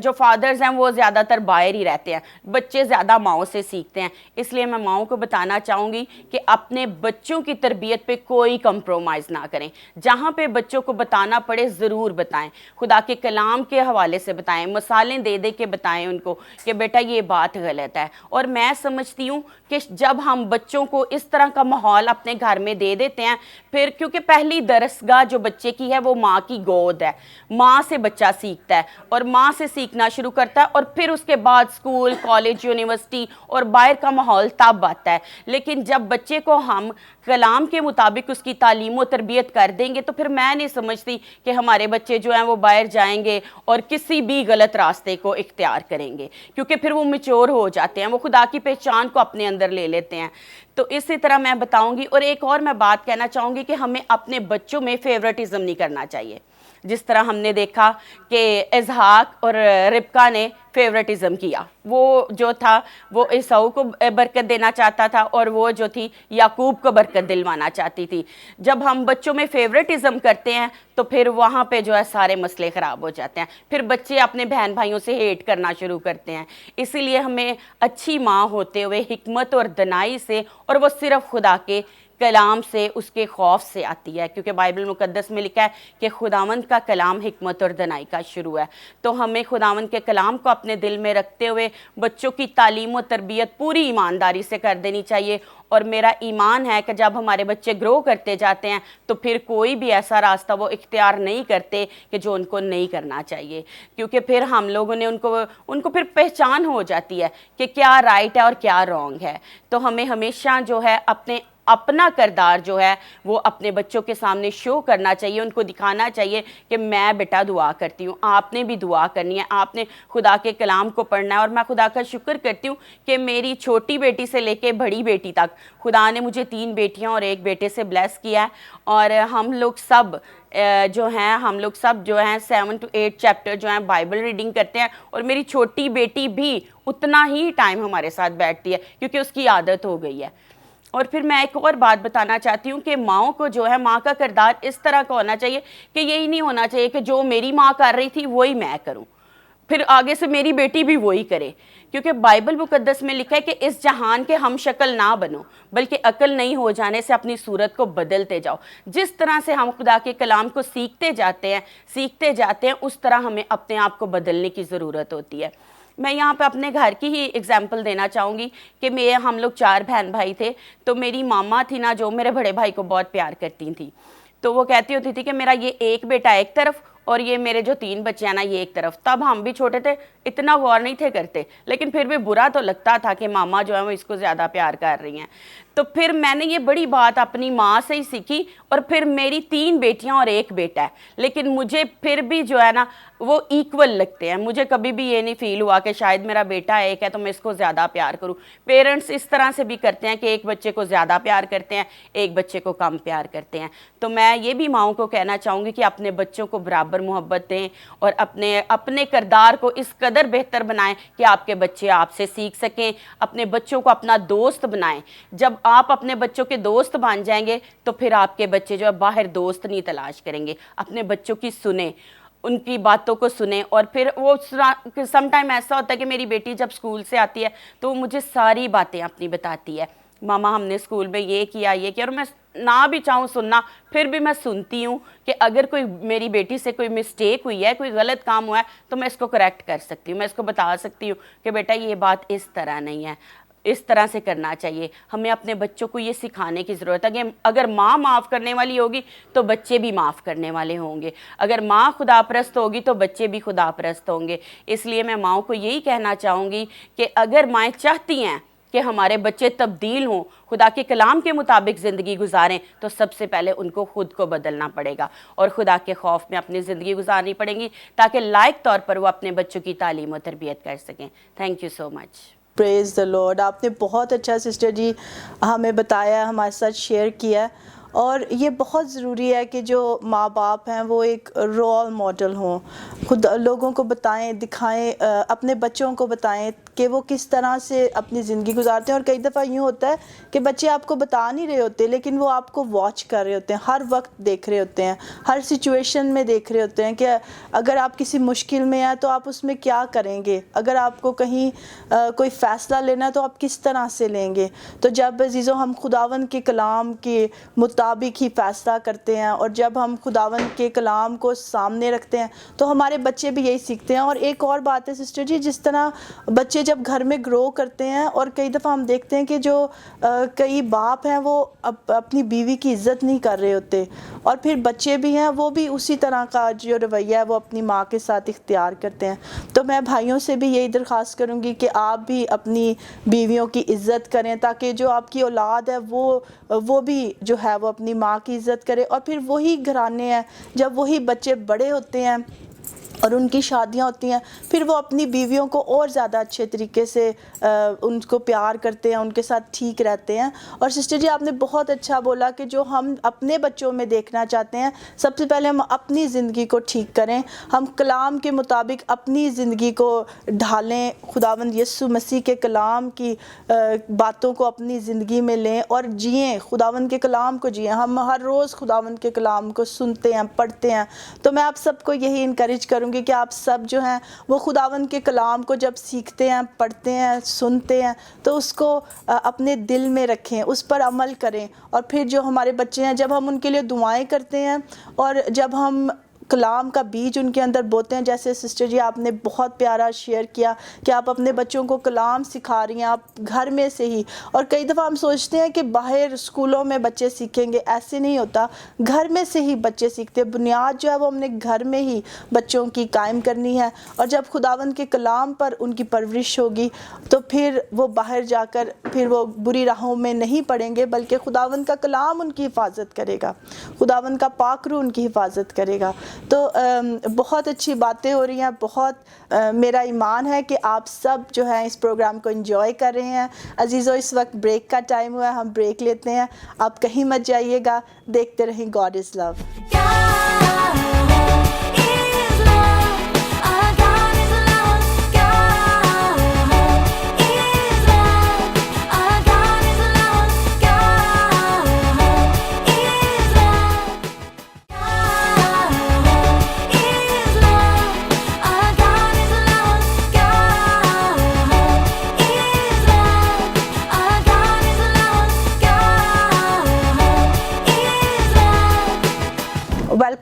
جو فادرز ہیں وہ زیادہ تر باہر ہی رہتے ہیں، بچے زیادہ ماؤں سے سیکھتے ہیں. اس لیے میں ماؤں کو بتانا چاہوں گی کہ اپنے بچوں کی تربیت پہ کوئی کمپرومائز نہ کریں. جہاں پہ بچوں کو بتانا پڑے ضرور بتائیں، خدا کے کلام کے حوالے سے بتائیں، مثالیں دے دے کے بتائیں ان کو کہ بیٹا یہ بات غلط ہے. اور میں سمجھتی ہوں کہ جب ہم بچوں کو اس طرح کا ماحول اپنے گھر میں دے دیتے ہیں، پھر کیونکہ پہلی درسگاہ جو بچے کی ہے وہ ماں کی گود ہے، ماں سے بچہ سیکھتا ہے اور ماں سے سیکھنا شروع کرتا ہے، اور پھر اس کے بعد اسکول، کالج، یونیورسٹی اور باہر کا ماحول تب آتا ہے. لیکن جب بچے کو ہم کلام کے مطابق اس کی تعلیم و تربیت کر دیں گے تو پھر میں نہیں سمجھتی کہ ہمارے بچے جو ہیں وہ باہر جائیں گے اور کسی بھی غلط راستے کو اختیار کریں گے، کیونکہ پھر وہ میچور ہو جاتے ہیں، وہ خدا کی پہچان کو اپنے اندر لے لیتے ہیں. تو اسی طرح میں بتاؤں گی. اور ایک اور میں بات کہنا چاہوں گی کہ ہمیں اپنے بچوں میں فیورٹزم نہیں کرنا چاہیے. جس طرح ہم نے دیکھا کہ اسحاق اور ربکا نے فیورٹزم کیا، وہ جو تھا وہ عیساؤ کو برکت دینا چاہتا تھا اور وہ جو تھی یعقوب کو برکت دلوانا چاہتی تھی. جب ہم بچوں میں فیورٹزم کرتے ہیں تو پھر وہاں پہ جو ہے سارے مسئلے خراب ہو جاتے ہیں، پھر بچے اپنے بہن بھائیوں سے ہیٹ کرنا شروع کرتے ہیں. اسی لیے ہمیں اچھی ماں ہوتے ہوئے حکمت اور دنائی سے، اور وہ صرف خدا کے کلام سے، اس کے خوف سے آتی ہے، کیونکہ بائبل مقدس میں لکھا ہے کہ خداوند کا کلام حکمت اور دنائی کا شروع ہے. تو ہمیں خداوند کے کلام کو اپنے دل میں رکھتے ہوئے بچوں کی تعلیم و تربیت پوری ایمانداری سے کر دینی چاہیے. اور میرا ایمان ہے کہ جب ہمارے بچے گرو کرتے جاتے ہیں تو پھر کوئی بھی ایسا راستہ وہ اختیار نہیں کرتے کہ جو ان کو نہیں کرنا چاہیے، کیونکہ پھر ہم لوگوں نے ان کو پھر پہچان ہو جاتی ہے کہ کیا رائٹ ہے اور کیا رانگ ہے. تو ہمیں ہمیشہ جو ہے اپنا کردار جو ہے وہ اپنے بچوں کے سامنے شو کرنا چاہیے، ان کو دکھانا چاہیے کہ میں بیٹا دعا کرتی ہوں، آپ نے بھی دعا کرنی ہے، آپ نے خدا کے کلام کو پڑھنا ہے. اور میں خدا کا شکر کرتی ہوں کہ میری چھوٹی بیٹی سے لے کے بڑی بیٹی تک خدا نے مجھے 3 بیٹیاں اور 1 بیٹے سے بلیس کیا ہے. اور ہم لوگ سب جو ہیں ہم لوگ سب جو ہیں 7 to 8 چیپٹر جو ہیں بائبل ریڈنگ کرتے ہیں, اور میری چھوٹی بیٹی بھی اتنا ہی ٹائم ہمارے ساتھ بیٹھتی ہے کیونکہ اس کی عادت ہو گئی ہے. اور پھر میں ایک اور بات بتانا چاہتی ہوں کہ ماؤں کو جو ہے ماں کا کردار اس طرح کا ہونا چاہیے کہ یہی نہیں ہونا چاہیے کہ جو میری ماں کر رہی تھی وہی میں کروں, پھر آگے سے میری بیٹی بھی وہی کرے. کیونکہ بائبل مقدس میں لکھا ہے کہ اس جہان کے ہم شکل نہ بنو بلکہ عقل نہیں ہو جانے سے اپنی صورت کو بدلتے جاؤ. جس طرح سے ہم خدا کے کلام کو سیکھتے جاتے ہیں اس طرح ہمیں اپنے آپ کو بدلنے کی ضرورت ہوتی ہے. میں یہاں پہ اپنے گھر کی ہی اگزامپل دینا چاہوں گی کہ ہم لوگ 4 بہن بھائی تھے. تو میری ماما تھی نا جو میرے بڑے بھائی کو بہت پیار کرتی تھی, تو وہ کہتی ہوتی تھی کہ میرا یہ ایک بیٹا ایک طرف اور یہ میرے جو 3 بچے ہیں نا یہ ایک طرف. تب ہم بھی چھوٹے تھے, اتنا غور نہیں تھے کرتے, لیکن پھر بھی برا تو لگتا تھا کہ ماما جو ہے وہ اس کو زیادہ پیار کر رہی ہیں. تو پھر میں نے یہ بڑی بات اپنی ماں سے ہی سیکھی, اور پھر میری 3 بیٹیاں اور 1 بیٹا ہے, لیکن مجھے پھر بھی جو ہے نا وہ ایکول لگتے ہیں. مجھے کبھی بھی یہ نہیں فیل ہوا کہ شاید میرا بیٹا ایک ہے تو میں اس کو زیادہ پیار کروں. پیرنٹس اس طرح سے بھی کرتے ہیں کہ ایک بچے کو زیادہ پیار کرتے ہیں, ایک بچے کو کم پیار کرتے ہیں. تو میں یہ بھی ماؤں کو کہنا چاہوں گی کہ اپنے بچوں کو برابر محبت دیں اور اپنے کردار کو اس قدر بہتر بنائیں کہ آپ کے بچے آپ سے سیکھ سکیں. اپنے بچوں کو اپنا دوست بنائیں. جب آپ اپنے بچوں کے دوست بن جائیں گے تو پھر آپ کے بچے جو ہے باہر دوست نہیں تلاش کریں گے. اپنے بچوں کی سنیں, ان کی باتوں کو سنیں. اور پھر وہ سم ٹائم ایسا ہوتا ہے کہ میری بیٹی جب اسکول سے آتی ہے تو وہ مجھے ساری باتیں اپنی بتاتی ہے, ماما ہم نے اسکول میں یہ کیا, اور میں نہ بھی چاہوں سننا پھر بھی میں سنتی ہوں کہ اگر کوئی میری بیٹی سے کوئی مسٹیک ہوئی ہے, کوئی غلط کام ہوا ہے تو میں اس کو کریکٹ کر سکتی ہوں. میں اس کو بتا سکتی ہوں کہ بیٹا یہ بات اس طرح نہیں ہے, اس طرح سے کرنا چاہیے. ہمیں اپنے بچوں کو یہ سکھانے کی ضرورت ہے کہ اگر ماں معاف کرنے والی ہوگی تو بچے بھی معاف کرنے والے ہوں گے. اگر ماں خدا پرست ہوگی تو بچے بھی خدا پرست ہوں گے. اس لیے میں ماؤں کو یہی کہنا چاہوں گی کہ اگر مائیں چاہتی ہیں کہ ہمارے بچے تبدیل ہوں, خدا کے کلام کے مطابق زندگی گزاریں, تو سب سے پہلے ان کو خود کو بدلنا پڑے گا اور خدا کے خوف میں اپنی زندگی گزارنی پڑے گی تاکہ لائق طور پر وہ اپنے بچوں کی تعلیم و تربیت کر سکیں. Thank you so much. Praise the lord. آپ نے بہت اچھا سسٹر جی ہمیں بتایا, ہمارے ساتھ شیئر کیا. اور یہ بہت ضروری ہے کہ جو ماں باپ ہیں وہ ایک رول ماڈل ہوں, خود لوگوں کو بتائیں, دکھائیں, اپنے بچوں کو بتائیں کہ وہ کس طرح سے اپنی زندگی گزارتے ہیں. اور کئی دفعہ یوں ہوتا ہے کہ بچے آپ کو بتا نہیں رہے ہوتے لیکن وہ آپ کو واچ کر رہے ہوتے ہیں, ہر وقت دیکھ رہے ہوتے ہیں, ہر سچویشن میں دیکھ رہے ہوتے ہیں کہ اگر آپ کسی مشکل میں ہیں تو آپ اس میں کیا کریں گے, اگر آپ کو کہیں کوئی فیصلہ لینا ہے تو آپ کس طرح سے لیں گے. تو جب عزیزوں ہم خداوند کے کلام کے مطابق ہی فیصلہ کرتے ہیں اور جب ہم خداوند کے کلام کو سامنے رکھتے ہیں تو ہمارے بچے بھی یہی سیکھتے ہیں. اور ایک اور بات ہے سسٹر جی, جس طرح بچے جب گھر میں گرو کرتے ہیں اور کئی دفعہ ہم دیکھتے ہیں کہ جو کئی باپ ہیں وہ اپنی بیوی کی عزت نہیں کر رہے ہوتے, اور پھر بچے بھی ہیں وہ بھی اسی طرح کا جو رویہ ہے وہ اپنی ماں کے ساتھ اختیار کرتے ہیں. تو میں بھائیوں سے بھی یہی درخواست کروں گی کہ آپ بھی اپنی بیویوں کی عزت کریں تاکہ جو آپ کی اولاد ہے وہ بھی جو ہے وہ اپنی ماں کی عزت کرے. اور پھر وہی گھرانے ہیں جب وہی بچے بڑے ہوتے ہیں اور ان کی شادیاں ہوتی ہیں پھر وہ اپنی بیویوں کو اور زیادہ اچھے طریقے سے ان کو پیار کرتے ہیں, ان کے ساتھ ٹھیک رہتے ہیں. اور سسٹر جی آپ نے بہت اچھا بولا کہ جو ہم اپنے بچوں میں دیکھنا چاہتے ہیں سب سے پہلے ہم اپنی زندگی کو ٹھیک کریں, ہم کلام کے مطابق اپنی زندگی کو ڈھالیں, خداوند یسوع مسیح کے کلام کی باتوں کو اپنی زندگی میں لیں اور جئیں, خداوند کے کلام کو جئیں. ہم ہر روز خداوند کے کلام کو سنتے ہیں, پڑھتے ہیں. تو میں آپ سب کو یہی انکریج کروں گی کہ آپ سب جو ہیں وہ خداوند کے کلام کو جب سیکھتے ہیں, پڑھتے ہیں, سنتے ہیں تو اس کو اپنے دل میں رکھیں, اس پر عمل کریں. اور پھر جو ہمارے بچے ہیں جب ہم ان کے لیے دعائیں کرتے ہیں اور جب ہم کلام کا بیج ان کے اندر بوتے ہیں, جیسے سسٹر جی آپ نے بہت پیارا شیئر کیا کہ آپ اپنے بچوں کو کلام سکھا رہی ہیں آپ گھر میں سے ہی. اور کئی دفعہ ہم سوچتے ہیں کہ باہر اسکولوں میں بچے سیکھیں گے, ایسے نہیں ہوتا, گھر میں سے ہی بچے سیکھتے ہیں. بنیاد جو ہے وہ ہم نے گھر میں ہی بچوں کی قائم کرنی ہے, اور جب خداوند کے کلام پر ان کی پرورش ہوگی تو پھر وہ باہر جا کر پھر وہ بری راہوں میں نہیں پڑیں گے, بلکہ خداوند کا کلام ان کی حفاظت کرے گا, خداوند کا پاک روح ان کی حفاظت کرے گا. تو بہت اچھی باتیں ہو رہی ہیں. بہت میرا ایمان ہے کہ آپ سب جو ہیں اس پروگرام کو انجوائے کر رہے ہیں. عزیزوں اس وقت بریک کا ٹائم ہوا ہے, ہم بریک لیتے ہیں. آپ کہیں مت جائیے گا, دیکھتے رہیں گاڈ از لو.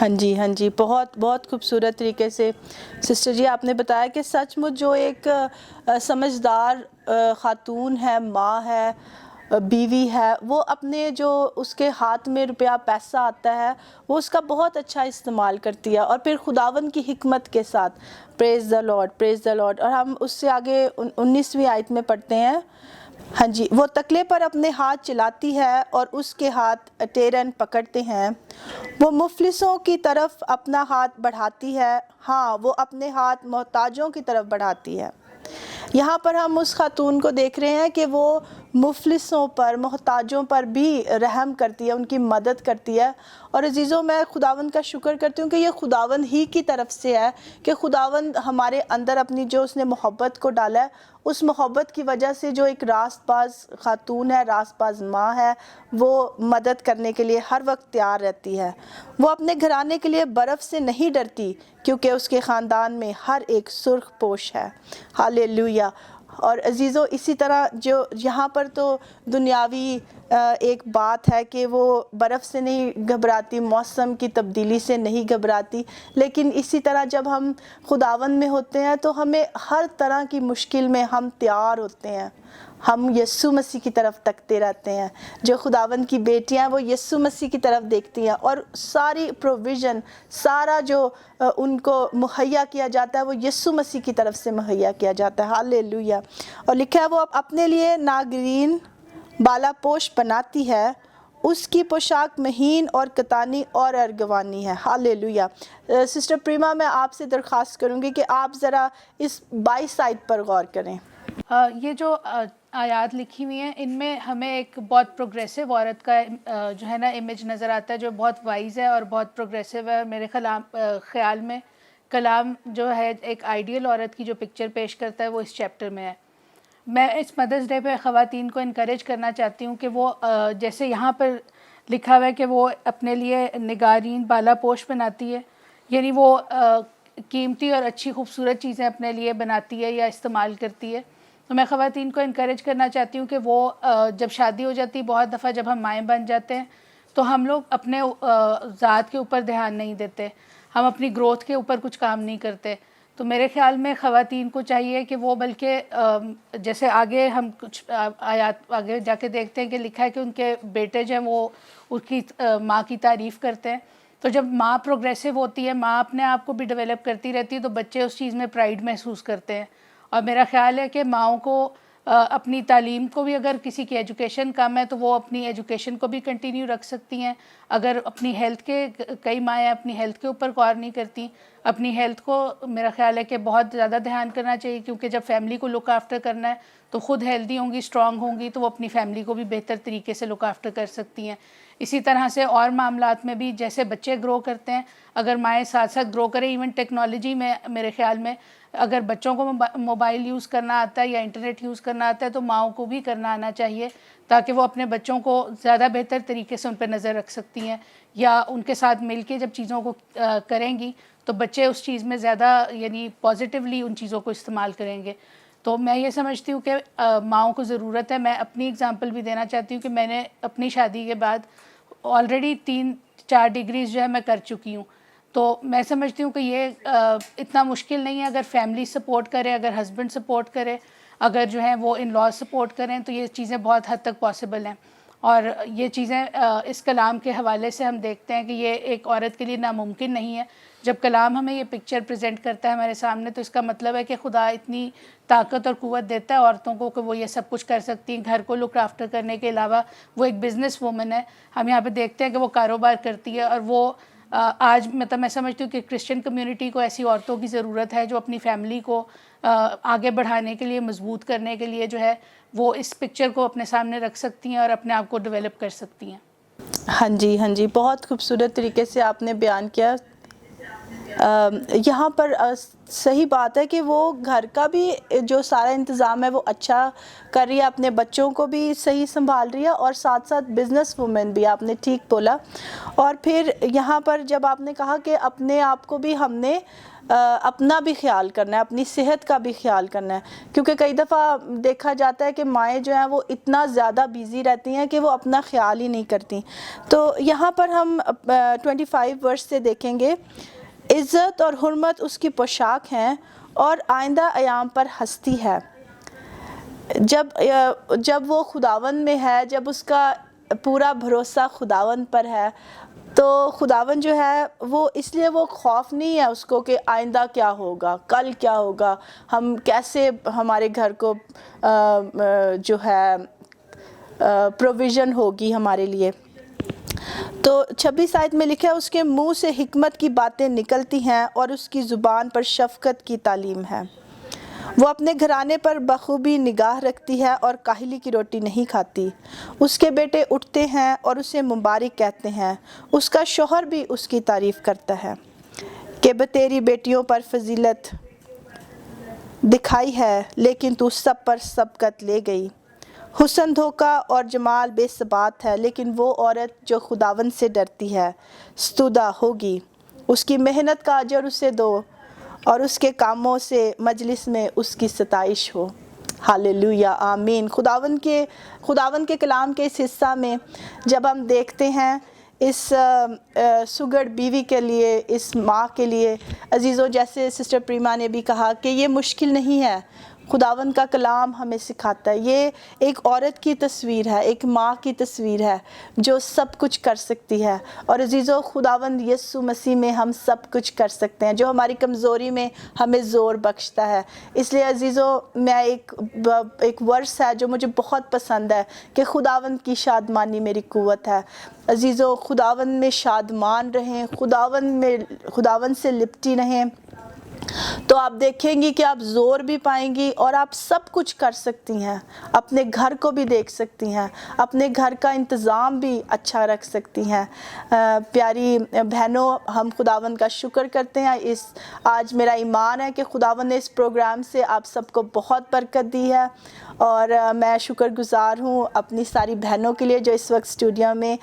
ہاں جی بہت بہت خوبصورت طریقے سے سسٹر جی آپ نے بتایا کہ سچ مچ جو ایک سمجھدار خاتون ہے، ماں ہے، بیوی ہے، وہ اپنے جو اس کے ہاتھ میں روپیہ پیسہ آتا ہے وہ اس کا بہت اچھا استعمال کرتی ہے، اور پھر خداوند کی حکمت کے ساتھ. پریز the lord, praise the lord. اور ہم اس سے آگے 19ویں آیت میں پڑھتے ہیں. ہاں جی، وہ تکلے پر اپنے ہاتھ چلاتی ہے اور اس کے ہاتھ ٹیرن پکڑتے ہیں. وہ مفلسوں کی طرف اپنا ہاتھ بڑھاتی ہے، ہاں وہ اپنے ہاتھ محتاجوں کی طرف بڑھاتی ہے. یہاں پر ہم اس خاتون کو دیکھ رہے ہیں کہ وہ مفلسوں پر، محتاجوں پر بھی رحم کرتی ہے، ان کی مدد کرتی ہے. اور عزیزوں، میں خداوند کا شکر کرتی ہوں کہ یہ خداوند ہی کی طرف سے ہے کہ خداوند ہمارے اندر اپنی جو اس نے محبت کو ڈالا ہے، اس محبت کی وجہ سے جو ایک راست باز خاتون ہے، راست باز ماں ہے، وہ مدد کرنے کے لیے ہر وقت تیار رہتی ہے. وہ اپنے گھرانے کے لیے برف سے نہیں ڈرتی کیونکہ اس کے خاندان میں ہر ایک سرخ پوش ہے. ہاللیلویہ. اور عزیزوں، اسی طرح جو یہاں پر تو دنیاوی ایک بات ہے کہ وہ برف سے نہیں گھبراتی، موسم کی تبدیلی سے نہیں گھبراتی، لیکن اسی طرح جب ہم خداوند میں ہوتے ہیں تو ہمیں ہر طرح کی مشکل میں ہم تیار ہوتے ہیں. ہم یسوع مسیح کی طرف تکتے رہتے ہیں. جو خداوند کی بیٹیاں وہ یسوع مسیح کی طرف دیکھتی ہیں، اور ساری پروویژن، سارا جو ان کو مہیا کیا جاتا ہے وہ یسوع مسیح کی طرف سے مہیا کیا جاتا ہے. ہاللیلویہ. اور لکھا ہے وہ اپنے لیے ناگرین بالا پوش بناتی ہے، اس کی پوشاک مہین اور کتانی اور ارغوانی ہے. ہاللیلویہ. سسٹر پریما، میں آپ سے درخواست کروں گی کہ آپ ذرا اس 22 آیت پر غور کریں. یہ جو آیات لکھی ہوئی ہیں ان میں ہمیں ایک بہت پروگریسو عورت کا جو ہے نا امیج نظر آتا ہے، جو بہت وائز ہے اور بہت پروگریسو ہے. میرے خیال میں کلام جو ہے ایک آئیڈیل عورت کی جو پکچر پیش کرتا ہے وہ اس چیپٹر میں ہے. میں اس مدرس ڈے پہ خواتین کو انکریج کرنا چاہتی ہوں کہ وہ جیسے یہاں پر لکھا ہوا ہے کہ وہ اپنے لیے نگارین بالا پوش بناتی ہے، یعنی وہ قیمتی اور اچھی خوبصورت چیزیں اپنے لیے بناتی ہے یا استعمال کرتی ہے. تو میں خواتین کو انکریج کرنا چاہتی ہوں کہ وہ جب شادی ہو جاتی ہے، بہت دفعہ جب ہم مائیں بن جاتے ہیں تو ہم لوگ اپنے ذات کے اوپر دھیان نہیں دیتے، ہم اپنی گروتھ کے اوپر کچھ کام نہیں کرتے. تو میرے خیال میں خواتین کو چاہیے کہ وہ بلکہ جیسے آگے ہم کچھ آیات آگے جا کے دیکھتے ہیں کہ لکھا ہے کہ ان کے بیٹے جو ہیں وہ اس کی ماں کی تعریف کرتے ہیں. تو جب ماں پروگریسو ہوتی ہے، ماں اپنے آپ کو بھی ڈیولپ کرتی رہتی ہے، تو بچے اس چیز میں پرائیڈ محسوس کرتے ہیں. اور میرا خیال ہے کہ ماؤں کو اپنی تعلیم کو بھی، اگر کسی کی ایجوکیشن کم ہے تو وہ اپنی ایجوکیشن کو بھی کنٹینیو رکھ سکتی ہیں. اگر اپنی ہیلتھ کے، کئی مائیں اپنی ہیلتھ کے اوپر غور نہیں کرتی، اپنی ہیلتھ کو میرا خیال ہے کہ بہت زیادہ دھیان کرنا چاہیے، کیونکہ جب فیملی کو لک آفٹر کرنا ہے تو خود ہیلدی ہوں گی، اسٹرانگ ہوں گی، تو وہ اپنی فیملی کو بھی بہتر طریقے سے لک آفٹر کر سکتی ہیں. اسی طرح سے اور معاملات میں بھی جیسے بچے گرو کرتے ہیں، اگر مائیں ساتھ ساتھ گرو کریں، ایون ٹیکنالوجی میں میرے خیال میں اگر بچوں کو موبائل یوز کرنا آتا ہے یا انٹرنیٹ یوز کرنا آتا ہے تو ماؤں کو بھی کرنا آنا چاہیے، تاکہ وہ اپنے بچوں کو زیادہ بہتر طریقے سے ان پہ نظر رکھ سکتی ہیں، یا ان کے ساتھ مل کے جب چیزوں کو کریں گی تو بچے اس چیز میں زیادہ یعنی پازیٹیولی ان چیزوں کو استعمال کریں گے. تو میں یہ سمجھتی ہوں کہ ماؤں کو ضرورت ہے. میں اپنی اگزامپل بھی دینا چاہتی ہوں کہ میں نے اپنی شادی کے بعد آلریڈی 3-4 ڈگریز جو ہے میں کر چکی ہوں. تو میں سمجھتی ہوں کہ یہ اتنا مشکل نہیں ہے، اگر فیملی سپورٹ کرے، اگر ہسبینڈ سپورٹ کرے، اگر جو ہیں وہ ان لاز سپورٹ کریں، تو یہ چیزیں بہت حد تک پاسبل ہیں. اور یہ چیزیں اس کلام کے حوالے سے ہم دیکھتے ہیں کہ یہ ایک عورت کے لیے ناممکن نہیں ہے. جب کلام ہمیں یہ پکچر پریزنٹ کرتا ہے ہمارے سامنے، تو اس کا مطلب ہے کہ خدا اتنی طاقت اور قوت دیتا ہے عورتوں کو کہ وہ یہ سب کچھ کر سکتی ہیں. گھر کو لک آفٹر کرنے کے علاوہ وہ ایک بزنس وومن ہے. ہم یہاں پہ دیکھتے ہیں کہ وہ کاروبار کرتی ہے، اور وہ آج مطلب میں سمجھتی ہوں کہ کرسچن کمیونٹی کو ایسی عورتوں کی ضرورت ہے جو اپنی فیملی کو آگے بڑھانے کے لیے، مضبوط کرنے کے لیے جو ہے وہ اس پکچر کو اپنے سامنے رکھ سکتی ہیں اور اپنے آپ کو ڈیولپ کر سکتی ہیں. ہاں جی، بہت خوبصورت طریقے سے آپ نے بیان کیا. یہاں پر صحیح بات ہے کہ وہ گھر کا بھی جو سارا انتظام ہے وہ اچھا کر رہی ہے، اپنے بچوں کو بھی صحیح سنبھال رہی ہے، اور ساتھ ساتھ بزنس وومن بھی، آپ نے ٹھیک بولا. اور پھر یہاں پر جب آپ نے کہا کہ اپنے آپ کو بھی ہم نے اپنا بھی خیال کرنا ہے, اپنی صحت کا بھی خیال کرنا ہے, کیونکہ کئی دفعہ دیکھا جاتا ہے کہ مائیں جو ہیں وہ اتنا زیادہ بیزی رہتی ہیں کہ وہ اپنا خیال ہی نہیں کرتی. تو یہاں پر ہم 25 ورس سے دیکھیں گے, عزت اور حرمت اس کی پوشاک ہیں اور آئندہ ایام پر ہستی ہے. جب وہ خداوند میں ہے, جب اس کا پورا بھروسہ خداوند پر ہے, تو خداوند جو ہے وہ اس لیے وہ خوف نہیں ہے اس کو کہ آئندہ کیا ہوگا, کل کیا ہوگا, ہم کیسے ہمارے گھر کو جو ہے پروویژن ہوگی ہمارے لیے. تو 26 آیت میں لکھا ہے, اس کے منہ سے حکمت کی باتیں نکلتی ہیں اور اس کی زبان پر شفقت کی تعلیم ہے. وہ اپنے گھرانے پر بخوبی نگاہ رکھتی ہے اور کاہلی کی روٹی نہیں کھاتی. اس کے بیٹے اٹھتے ہیں اور اسے مبارک کہتے ہیں, اس کا شوہر بھی اس کی تعریف کرتا ہے کہ تیری بیٹیوں پر فضیلت دکھائی ہے لیکن تو سب پر سبقت لے گئی. حسن دھوکا اور جمال بے ثبات ہے, لیکن وہ عورت جو خداوند سے ڈرتی ہے ستودہ ہوگی. اس کی محنت کا اجر اسے دو اور اس کے کاموں سے مجلس میں اس کی ستائش ہو. ہاللیلویا, آمین. خداوند کے کلام کے اس حصہ میں جب ہم دیکھتے ہیں اس سگڑ بیوی کے لیے, اس ماں کے لیے, عزیزوں جیسے سسٹر پریما نے بھی کہا کہ یہ مشکل نہیں ہے. خداوند کا کلام ہمیں سکھاتا ہے, یہ ایک عورت کی تصویر ہے, ایک ماں کی تصویر ہے جو سب کچھ کر سکتی ہے. اور عزیزوں خداوند یسوع مسیح میں ہم سب کچھ کر سکتے ہیں, جو ہماری کمزوری میں ہمیں زور بخشتا ہے. اس لیے عزیزوں میں ایک ورس ہے جو مجھے بہت پسند ہے کہ خداوند کی شادمانی میری قوت ہے. عزیزوں خداوند میں شادمان رہیں, خداوند سے لپٹی رہیں, تو آپ دیکھیں گی کہ آپ زور بھی پائیں گی اور آپ سب کچھ کر سکتی ہیں. اپنے گھر کو بھی دیکھ سکتی ہیں, اپنے گھر کا انتظام بھی اچھا رکھ سکتی ہیں. پیاری بہنوں, ہم خداوند کا شکر کرتے ہیں. آج میرا ایمان ہے کہ خداوند نے اس پروگرام سے آپ سب کو بہت برکت دی ہے, اور میں شکر گزار ہوں اپنی ساری بہنوں کے لیے جو اس وقت اسٹوڈیو میں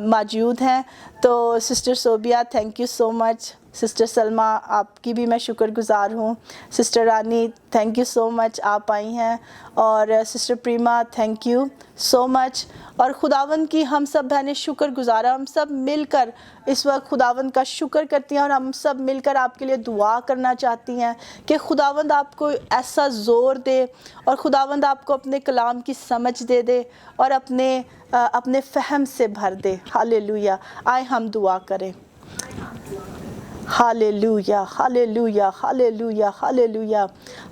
موجود ہیں. تو sister Sobia thank you so much. Sister Salma آپ کی بھی میں شکر گزار ہوں. Sister Rani thank you so much, آپ آئی ہیں. اور sister Prema thank you so much. اور خداوند کی ہم سب بہنیں شکر گزار ہیں. ہم سب مل کر اس وقت خداوند کا شکر کرتی ہیں, اور ہم سب مل کر آپ کے لیے دعا کرنا چاہتی ہیں کہ خداوند آپ کو ایسا زور دے, اور خداوند آپ کو اپنے کلام کی سمجھ دے دے, اور اپنے فہم سے بھر دے. ہاللیلویا. آئے ہم دعا کریں. ہاللیلویا, ہاللیلویا, ہاللیلویا, ہاللیلویا,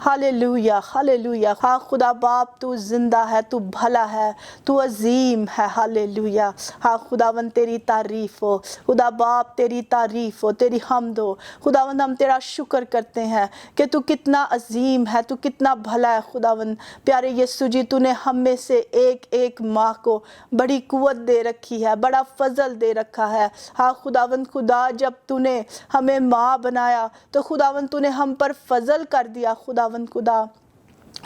ہاللیلویا, ہاللیلویا. ہاں خدا باپ تو زندہ ہے, تو بھلا ہے, تو عظیم ہے. ہاللیلویا. ہاں خداوند تیری تعریف ہو, خدا باپ تیری تعریف ہو, تیری حمد ہو. خداوند ہم تیرا شکر کرتے ہیں کہ تو کتنا عظیم ہے, تو کتنا بھلا ہے. خداوند پیارے یسوع جی, تو نے ہم میں سے ایک ایک ماں کو بڑی قوت دے رکھی ہے, بڑا فضل دے رکھا ہے. ہاں خداوند خدا, جب تو نے ہمیں ماں بنایا تو خداوند تو نے ہم پر فضل کر دیا. خداوند خدا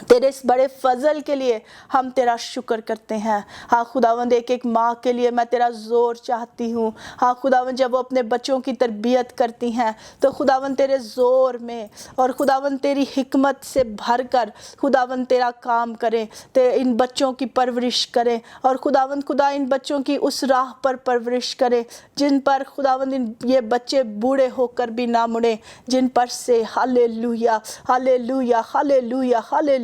تیرے اس بڑے فضل کے لیے ہم تیرا شکر کرتے ہیں. ہاں خداوند ایک ایک ماں کے لیے میں تیرا زور چاہتی ہوں. ہاں خداوند جب وہ اپنے بچوں کی تربیت کرتی ہیں تو خداوند تیرے زور میں اور خداوند تیری حکمت سے بھر کر خداوند تیرا کام کریں, ان بچوں کی پرورش کریں, اور خداوند خدا ان بچوں کی اس راہ پر پرورش کریں جن پر خداوند یہ بچے بوڑھے ہو کر بھی نہ مڑیں, جن پر سے ہاللیلویا, ہاللیلویا, ہاللیلویا, ہاللیلویا.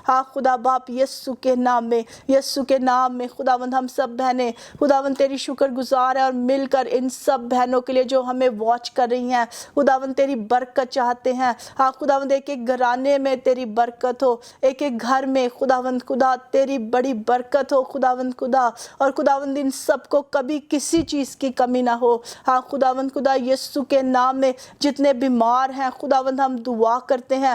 ہاں خدا باپ یسوع کے نام میں, یسوع کے نام میں خداوند ہم سب بہنیں خداوند تیری شکر گزار ہیں, اور مل کر ان سب بہنوں کے لیے جو ہمیں واچ کر رہی ہیں خداوند تیری برکت چاہتے ہیں. ہاں خداوند ایک ایک گھرانے میں تیری برکت ہو, ایک ایک گھر میں خداوند خدا تیری بڑی برکت ہو. خداوند خدا, اور خداوند ان سب کو کبھی کسی چیز کی کمی نہ ہو. ہاں خداوند خدا یسوع کے نام میں جتنے بیمار ہیں خداوند ہم دعا کرتے ہیں,